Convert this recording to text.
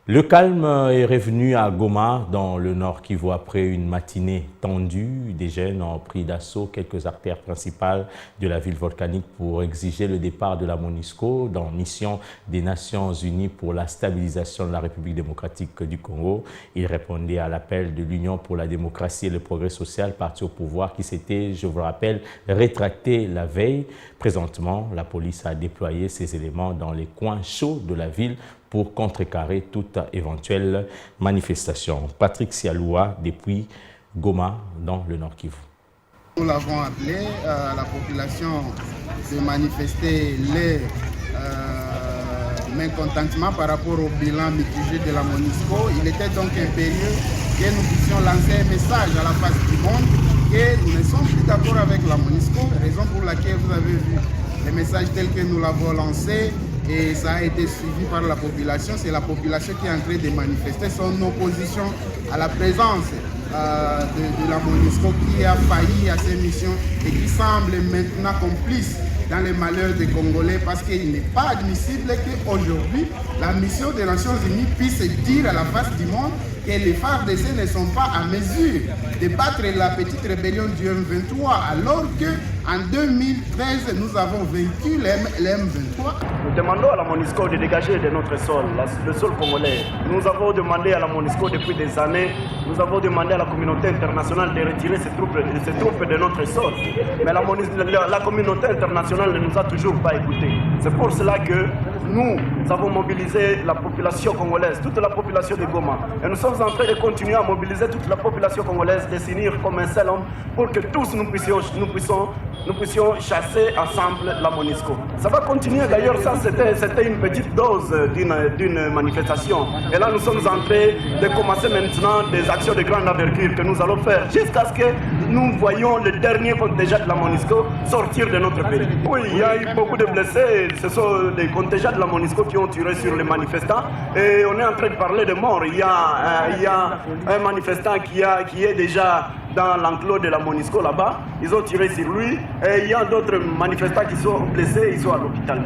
Le calme est revenu à Goma, dans le Nord Kivu, après une matinée tendue. Des jeunes ont pris d'assaut quelques artères principales de la ville volcanique pour exiger le départ de la MONUSCO dans mission des Nations Unies pour la stabilisation de la République démocratique du Congo. Ils répondaient à l'appel de l'Union pour la démocratie et le progrès social, parti au pouvoir, qui s'était, je vous rappelle, rétracté la veille. Présentement, la police a déployé ses éléments dans les coins chauds de la ville pour contrecarrer toute éventuelle manifestation. Patrick Sialoua, depuis Goma, dans le Nord Kivu. Nous l'avons appelé à la population de manifester les mécontentements par rapport au bilan mitigé de la MONUSCO. Il était donc impérieux que nous puissions lancer un message à la face du monde que nous ne sommes plus d'accord avec la MONUSCO, raison pour laquelle vous avez vu les messages tels que nous l'avons lancés. Et ça a été suivi par la population. C'est la population qui est en train de manifester son opposition à la présence de la MONUSCO qui a failli à ses missions et qui semble maintenant complice dans les malheurs des Congolais, parce qu'il n'est pas admissible qu'aujourd'hui la mission des Nations Unies puisse dire à la face du monde que les FARDC ne sont pas à mesure de battre la petite rébellion du M23, alors qu'en 2013 nous avons vaincu le M23. Nous demandons à la MONUSCO de dégager de notre sol, le sol congolais. Nous avons demandé à la MONUSCO depuis des années, nous avons demandé à la communauté internationale de retirer ces troupes de notre sol. Mais la communauté internationale ne nous a toujours pas écoutés. C'est pour cela que nous avons mobilisé la population congolaise, toute la population de Goma. Et nous sommes en train de continuer à mobiliser toute la population congolaise, de s'unir comme un seul homme pour que tous nous puissions chasser ensemble la MONUSCO. Ça va continuer d'ailleurs, ça c'était une petite dose d'une manifestation. Et là nous sommes en train de commencer maintenant des actions de grande envergure que nous allons faire jusqu'à ce que nous voyions le dernier contingent de la MONUSCO sortir de notre pays. Oui, il y a eu beaucoup de blessés, ce sont des contingents de la MONUSCO qui ont tiré sur les manifestants et on est en train de parler de morts. Il y a un manifestant qui est déjà dans l'enclos de la MONUSCO là-bas, ils ont tiré sur lui et il y a d'autres manifestants qui sont blessés, ils sont à l'hôpital.